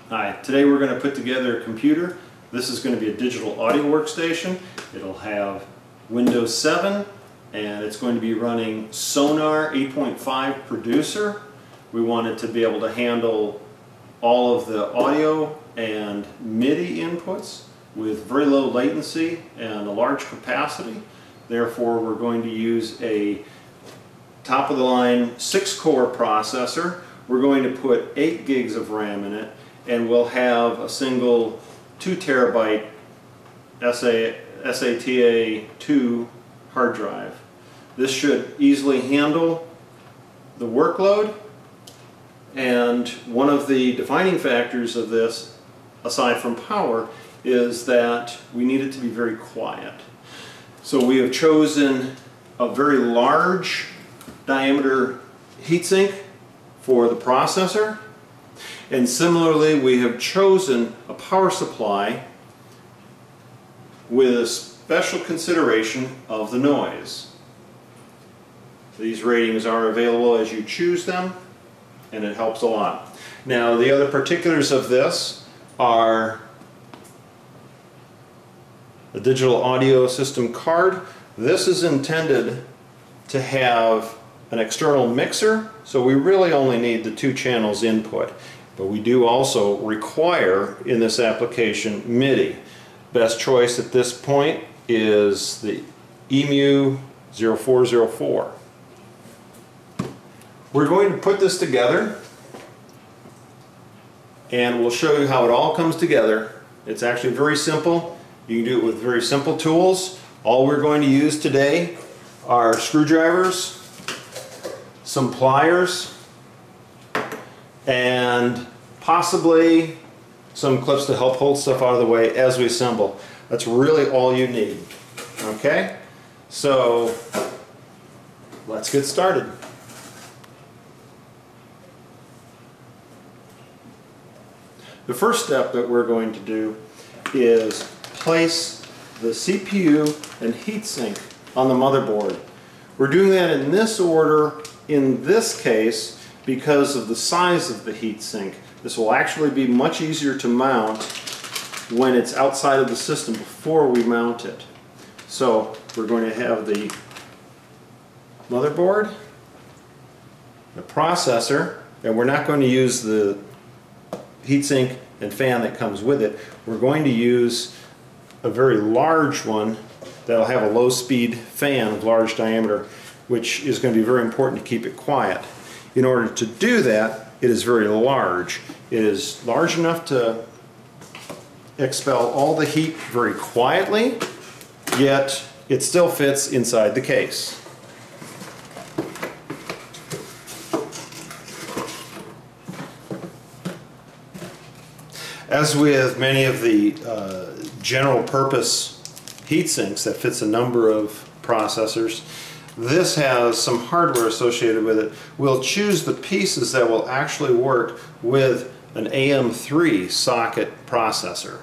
Hi, today we're going to put together a computer. This is going to be a digital audio workstation. It'll have Windows 7 and it's going to be running Sonar 8.5 producer. We want it to be able to handle all of the audio and MIDI inputs with very low latency and a large capacity. Therefore, we're going to use a top-of-the-line 6-core processor. We're going to put 8 gigs of RAM in it, and we'll have a single 2 terabyte SATA 2 hard drive. This should easily handle the workload, and one of the defining factors of this, aside from power, is that we need it to be very quiet. So we have chosen a very large diameter heatsink for the processor, and similarly we have chosen a power supply with a special consideration of the noise. These ratings are available as you choose them, and it helps a lot. Now, the other particulars of this are the digital audio system card. This is intended to have an external mixer, so we really only need the 2 channels input. But we do also require in this application MIDI. Best choice at this point is the EMU 0404. We're going to put this together and we'll show you how it all comes together. It's actually very simple. You can do it with very simple tools. All we're going to use today are screwdrivers, some pliers, and possibly some clips to help hold stuff out of the way as we assemble. That's really all you need. Okay? So let's get started. The first step that we're going to do is place the CPU and heatsink on the motherboard. We're doing that in this order in this case because of the size of the heatsink. This will actually be much easier to mount when it's outside of the system before we mount it. So we're going to have the motherboard, the processor, and we're not going to use the heatsink and fan that comes with it. We're going to use a very large one that'll have a low-speed fan of large diameter, which is going to be very important to keep it quiet. In order to do that, it is very large. It is large enough to expel all the heat very quietly, yet it still fits inside the case. As with many of the general purpose heatsinks that fits a number of processors, this has some hardware associated with it. We'll choose the pieces that will actually work with an AM3 socket processor.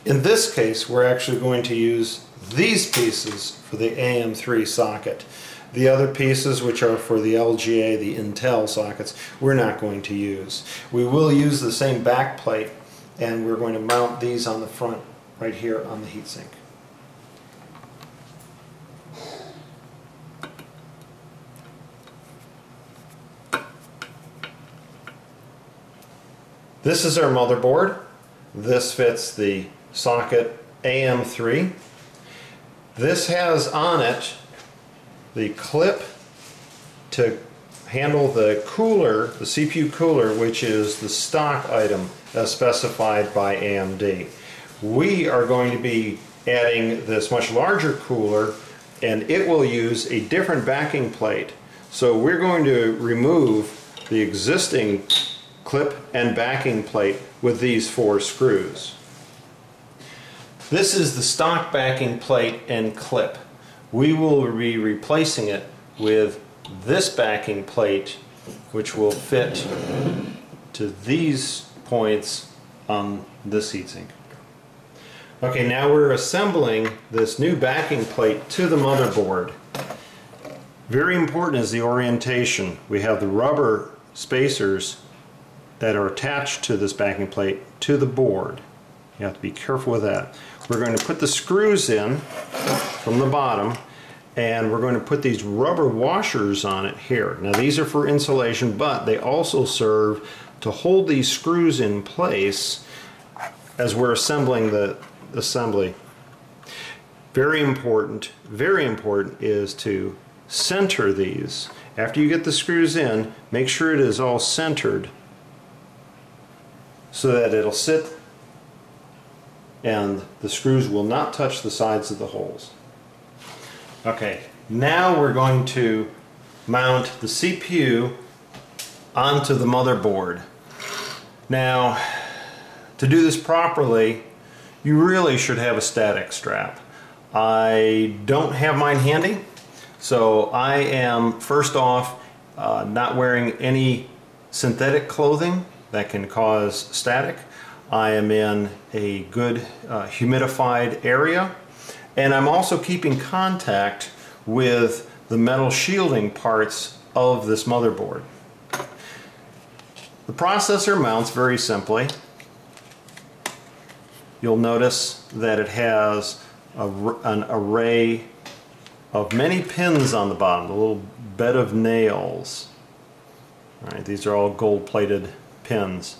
In this case, we're actually going to use these pieces for the AM3 socket. The other pieces, which are for the LGA, the Intel sockets, we're not going to use. We will use the same back plate, and we're going to mount these on the front right here on the heatsink. This is our motherboard. This fits the socket AM3. This has on it the clip to handle the cooler, the CPU cooler, which is the stock item as specified by AMD. We are going to be adding this much larger cooler, and it will use a different backing plate. So we're going to remove the existing clip and backing plate with these 4 screws. This is the stock backing plate and clip. We will be replacing it with this backing plate, which will fit to these points on this heatsink. Okay, now we're assembling this new backing plate to the motherboard. Very important is the orientation. We have the rubber spacers that are attached to this backing plate to the board. You have to be careful with that. We're going to put the screws in from the bottom, and we're going to put these rubber washers on it here. Now these are for insulation, but they also serve to hold these screws in place as we're assembling the assembly. Very important is to center these. After you get the screws in, make sure it is all centered so that it'll sit and the screws will not touch the sides of the holes. Okay, now we're going to mount the CPU onto the motherboard. Now, to do this properly, you really should have a static strap. I don't have mine handy, so I am first off not wearing any synthetic clothing that can cause static. I am in a good humidified area, and I'm also keeping contact with the metal shielding parts of this motherboard. The processor mounts very simply. You'll notice that it has an array of many pins on the bottom, a little bed of nails. All right, these are all gold-plated pins.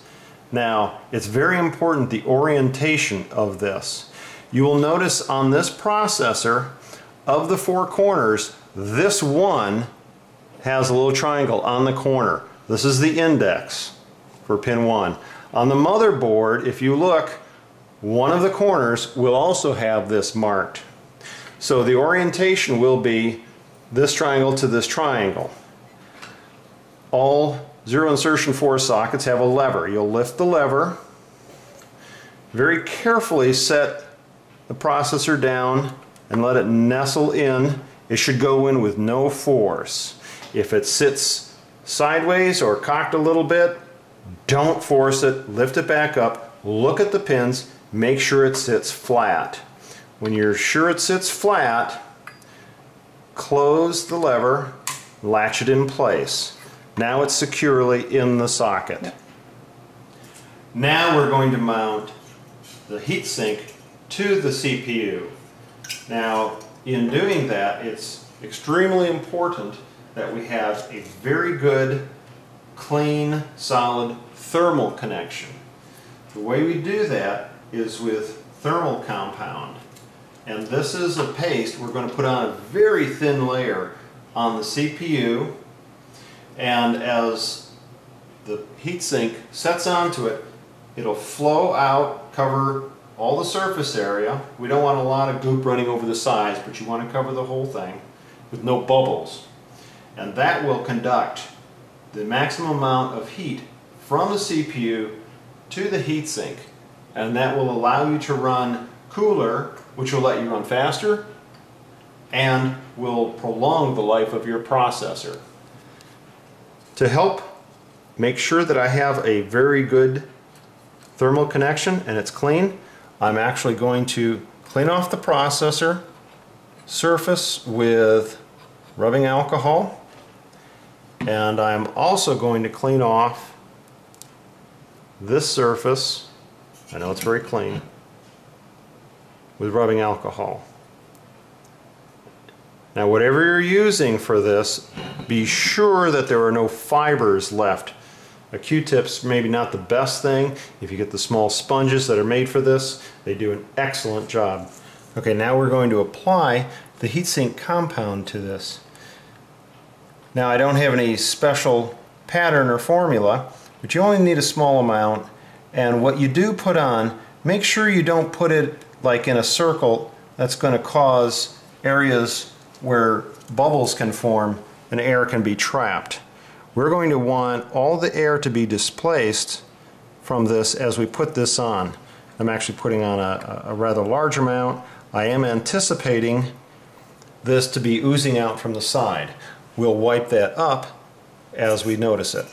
Now, it's very important the orientation of this. You will notice on this processor, of the four corners, this one has a little triangle on the corner. This is the index for pin 1. On the motherboard, if you look, one of the corners will also have this marked. So the orientation will be this triangle to this triangle. All zero insertion 4 sockets have a lever. You'll lift the lever, very carefully set the processor down and let it nestle in. It should go in with no force. If it sits sideways or cocked a little bit, don't force it, lift it back up, look at the pins, make sure it sits flat. When you're sure it sits flat, close the lever, latch it in place. Now it's securely in the socket. Now we're going to mount the heatsink to the CPU. Now, in doing that, it's extremely important that we have a very good, clean, solid thermal connection. The way we do that is with thermal compound. And this is a paste we're going to put on a very thin layer on the CPU, and as the heatsink sets onto it, it'll flow out, cover all the surface area. We don't want a lot of goop running over the sides, but you want to cover the whole thing with no bubbles. And that will conduct the maximum amount of heat from the CPU to the heatsink, and that will allow you to run cooler, which will let you run faster and will prolong the life of your processor. To help make sure that I have a very good thermal connection and it's clean, I'm actually going to clean off the processor surface with rubbing alcohol, and I'm also going to clean off this surface, I know it's very clean, with rubbing alcohol. Now whatever you're using for this, be sure that there are no fibers left. A Q-tip's maybe not the best thing. If you get the small sponges that are made for this, they do an excellent job. Okay, now we're going to apply the heatsink compound to this. Now I don't have any special pattern or formula, but you only need a small amount, and what you do put on, make sure you don't put it like in a circle. That's going to cause areas where bubbles can form and air can be trapped. We're going to want all the air to be displaced from this as we put this on. I'm actually putting on a rather large amount. I am anticipating this to be oozing out from the side. We'll wipe that up as we notice it.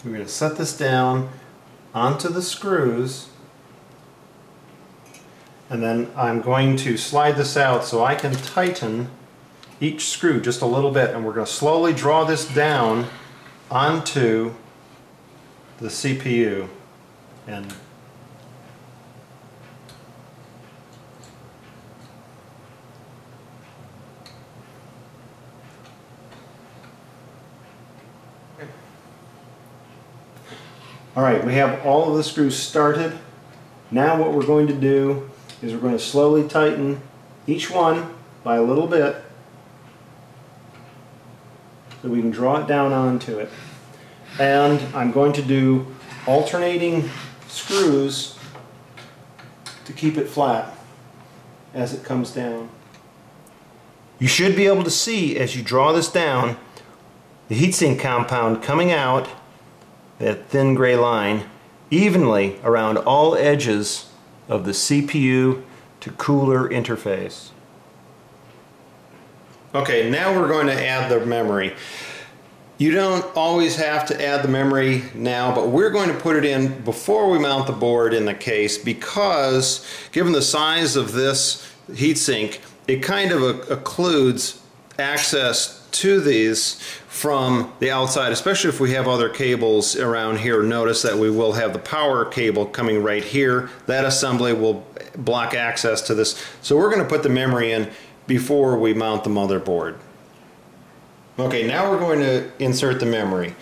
We're going to set this down onto the screws, and then I'm going to slide this out so I can tighten each screw just a little bit, and we're going to slowly draw this down onto the CPU. And alright, we have all of the screws started. Now what we're going to do is we're going to slowly tighten each one by a little bit so we can draw it down onto it. And I'm going to do alternating screws to keep it flat as it comes down. You should be able to see as you draw this down the heatsink compound coming out, that thin gray line, evenly around all edges of the CPU to cooler interface. Okay, now we're going to add the memory. You don't always have to add the memory now, but we're going to put it in before we mount the board in the case, because given the size of this heatsink, it kind of occludes access to these from the outside, especially if we have other cables around here. Notice that we will have the power cable coming right here. That assembly will block access to this. So we're going to put the memory in before we mount the motherboard. Okay, now we're going to insert the memory.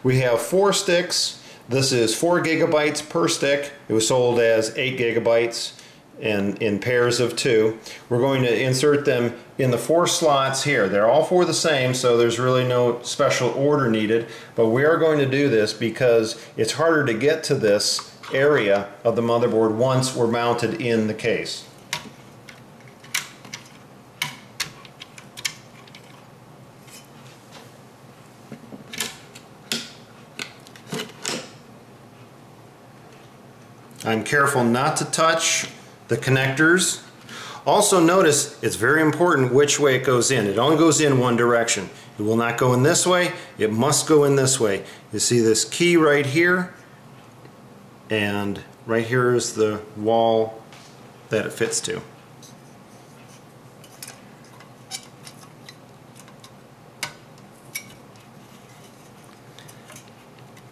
We have 4 sticks. This is 4 gigabytes per stick. It was sold as 8 gigabytes and in pairs of 2. We're going to insert them in the 4 slots here. They're all 4 the same, so there's really no special order needed, but we are going to do this because it's harder to get to this area of the motherboard once we're mounted in the case. I'm careful not to touch the connectors. Also notice it's very important which way it goes in. It only goes in one direction. It will not go in this way, it must go in this way. You see this key right here, and right here is the wall that it fits to.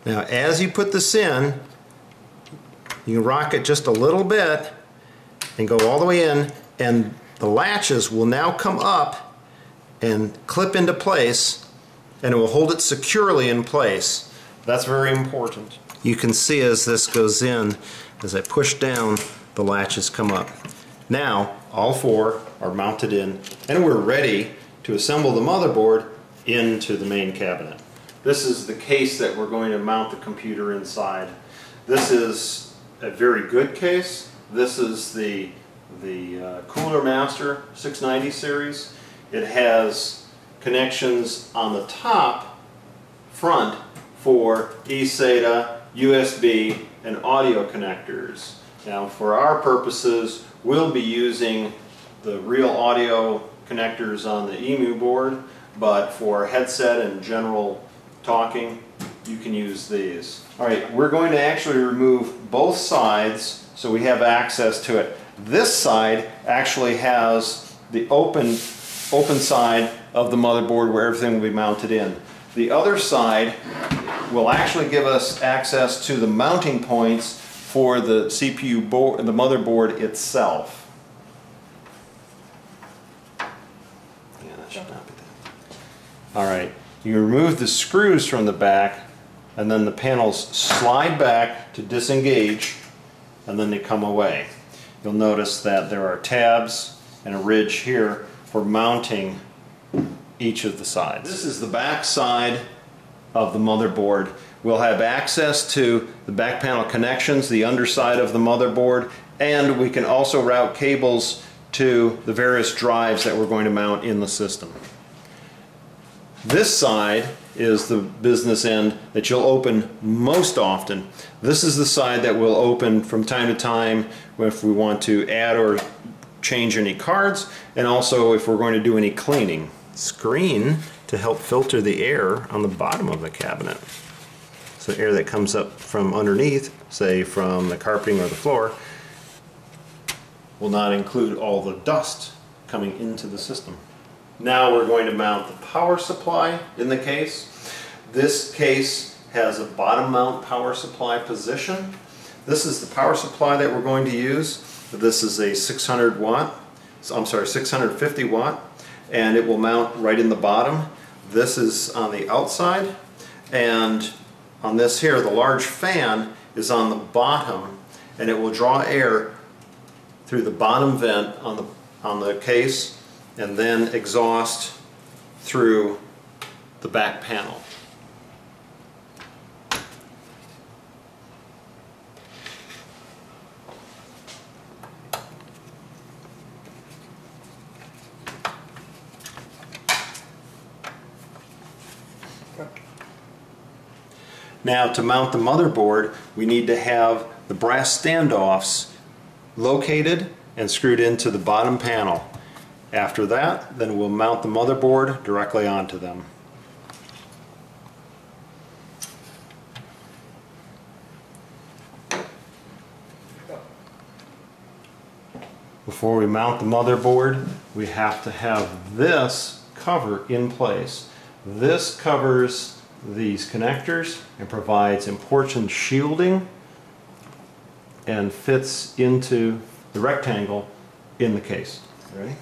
Now as you put this in, you can rock it just a little bit and go all the way in, and the latches will now come up and clip into place, and it will hold it securely in place. That's very important. You can see as this goes in, as I push down, the latches come up. Now all 4 are mounted in, and we're ready to assemble the motherboard into the main cabinet. This is the case that we're going to mount the computer inside. This is a very good case. This is the Cooler Master 690 series. It has connections on the top front for eSATA, USB, and audio connectors. Now for our purposes, we'll be using the real audio connectors on the EMU board, but for headset and general talking, you can use these. Alright, we're going to actually remove both sides so we have access to it. This side actually has the open side of the motherboard where everything will be mounted in. The other side will actually give us access to the mounting points for the CPU board, the motherboard itself. Yeah, that should not be that. Alright, you remove the screws from the back, and then the panels slide back to disengage, and then they come away. You'll notice that there are tabs and a ridge here for mounting each of the sides. This is the back side of the motherboard. We'll have access to the back panel connections, the underside of the motherboard, and we can also route cables to the various drives that we're going to mount in the system. This side is the business end that you'll open most often. This is the side that we'll open from time to time if we want to add or change any cards, and also if we're going to do any cleaning. Screen to help filter the air on the bottom of the cabinet. So air that comes up from underneath, say from the carpeting or the floor, will not include all the dust coming into the system. Now we're going to mount the power supply in the case. This case has a bottom mount power supply position. This is the power supply that we're going to use. This is a 650 watt, and it will mount right in the bottom. This is on the outside, and on this here, the large fan is on the bottom, and it will draw air through the bottom vent on the case, and then exhaust through the back panel. Now, to mount the motherboard, we need to have the brass standoffs located and screwed into the bottom panel. After that, then we'll mount the motherboard directly onto them. Before we mount the motherboard, we have to have this cover in place. This covers these connectors and provides important shielding and fits into the rectangle in the case. Ready?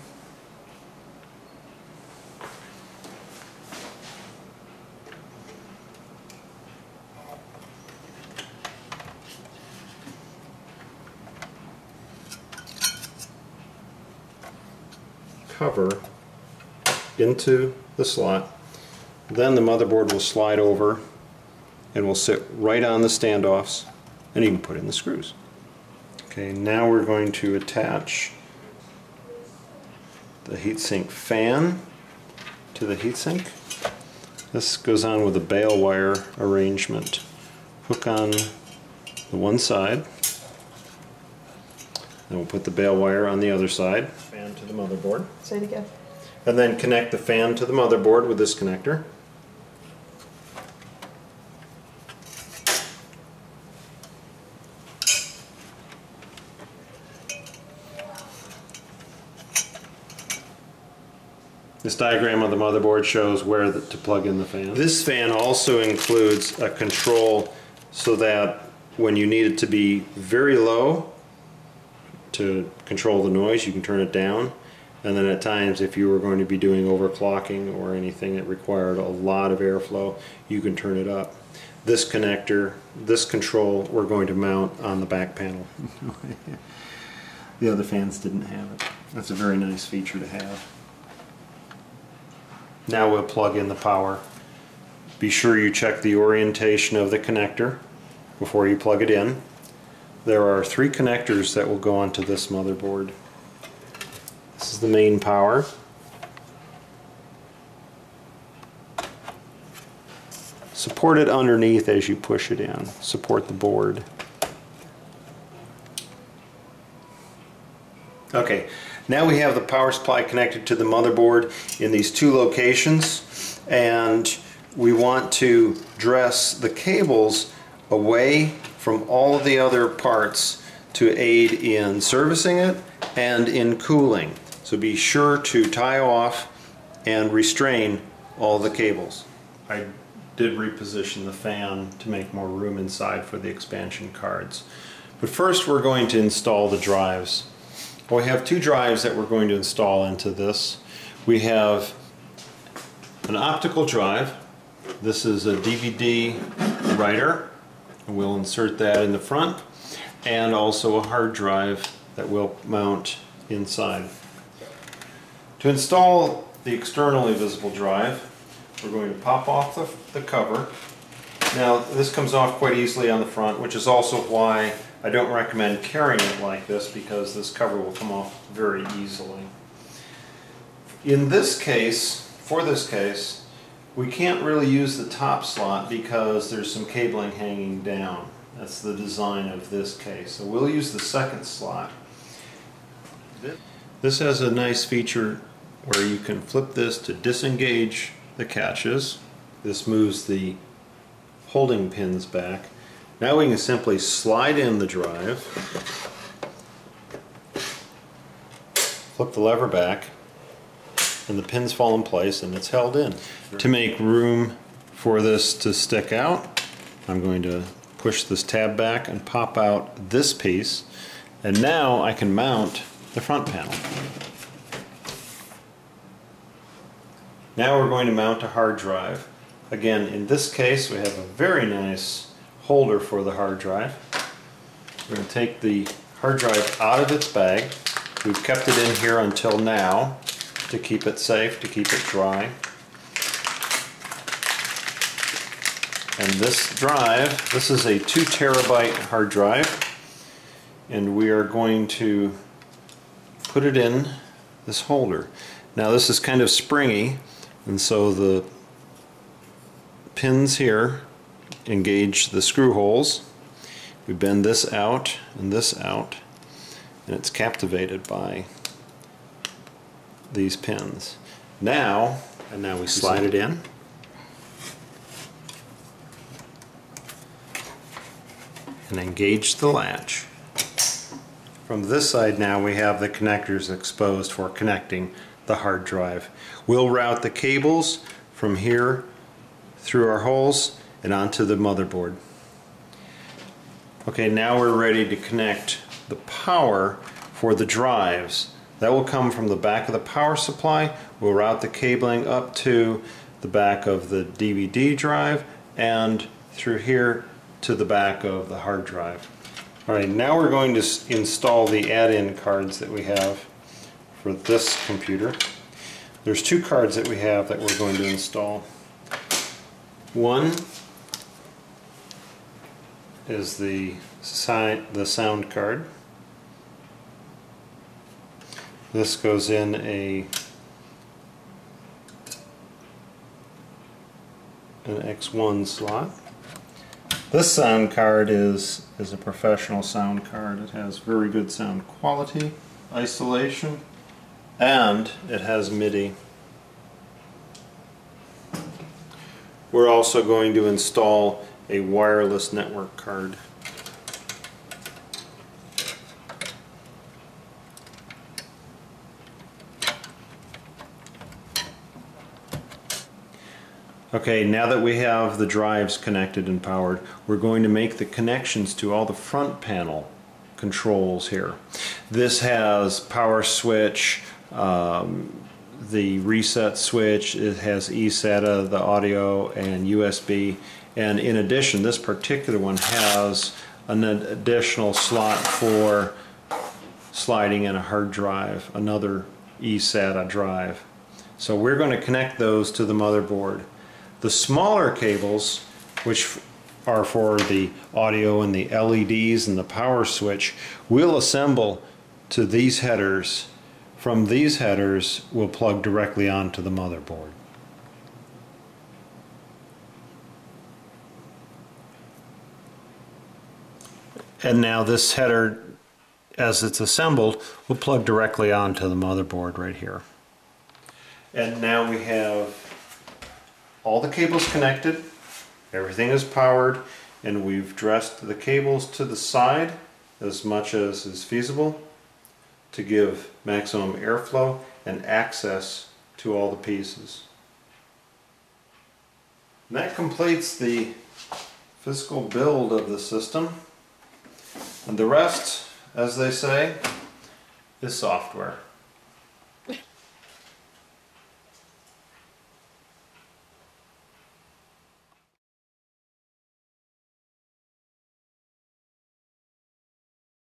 Cover into the slot. Then the motherboard will slide over and will sit right on the standoffs, and you can put in the screws. Okay, now we're going to attach the heatsink fan to the heatsink. This goes on with a bale wire arrangement. Hook on the one side, then we'll put the bale wire on the other side. Fan to the motherboard. Say it again. And then connect the fan to the motherboard with this connector. This diagram of the motherboard shows where to plug in the fan. This fan also includes a control so that when you need it to be very low to control the noise, you can turn it down. And then at times, if you were going to be doing overclocking or anything that required a lot of airflow, you can turn it up. This connector, this control, we're going to mount on the back panel. The other fans didn't have it. That's a very nice feature to have. Now we'll plug in the power. Be sure you check the orientation of the connector before you plug it in. There are 3 connectors that will go onto this motherboard. This is the main power. Support it underneath as you push it in. Support the board. Okay, now we have the power supply connected to the motherboard in these 2 locations, and we want to dress the cables away from all of the other parts to aid in servicing it and in cooling. So be sure to tie off and restrain all the cables. I did reposition the fan to make more room inside for the expansion cards. But first we're going to install the drives. Well, we have 2 drives that we're going to install into this. We have an optical drive. This is a DVD writer. We'll insert that in the front, and also a hard drive that we'll mount inside. To install the externally visible drive, we're going to pop off the cover. Now, this comes off quite easily on the front, which is also why I don't recommend carrying it like this, because this cover will come off very easily. In this case, for this case, we can't really use the top slot because there's some cabling hanging down. That's the design of this case. So we'll use the second slot. This has a nice feature where you can flip this to disengage the catches. This moves the holding pins back. Now we can simply slide in the drive, flip the lever back, and the pins fall in place and it's held in. To make room for this to stick out, I'm going to push this tab back and pop out this piece, and now I can mount the front panel. Now we're going to mount a hard drive. Again, in this case we have a very nice holder for the hard drive. We're going to take the hard drive out of its bag. We've kept it in here until now to keep it safe, to keep it dry. And this drive, this is a 2 terabyte hard drive, and we are going to put it in this holder. Now this is kind of springy, and so the pins here engage the screw holes. We bend this out and this out, and it's captivated by these pins. Now we slide it in. And engage the latch. From this side now we have the connectors exposed for connecting the hard drive. We'll route the cables from here through our holes and onto the motherboard. Okay, now we're ready to connect the power for the drives. That will come from the back of the power supply. We'll route the cabling up to the back of the DVD drive and through here to the back of the hard drive. Alright, now we're going to install the add-in cards that we have for this computer. There's 2 cards that we have that we're going to install. One is the sound card. This goes in an X1 slot. This sound card is a professional sound card. It has very good sound quality, isolation, and it has MIDI. We're also going to install a wireless network card. Okay, now that we have the drives connected and powered, we're going to make the connections to all the front panel controls here. This has power switch, the reset switch, it has eSATA, the audio, and USB, and in addition this particular one has an additional slot for sliding in a hard drive, another eSATA drive. So we're going to connect those to the motherboard. The smaller cables, which are for the audio and the LEDs and the power switch, we'll assemble to these headers. From these headers, we'll plug directly onto the motherboard. And now this header, as it's assembled, will plug directly onto the motherboard right here. And now we have all the cables connected, everything is powered, and we've dressed the cables to the side as much as is feasible to give maximum airflow and access to all the pieces. And that completes the physical build of the system, and the rest, as they say, is software.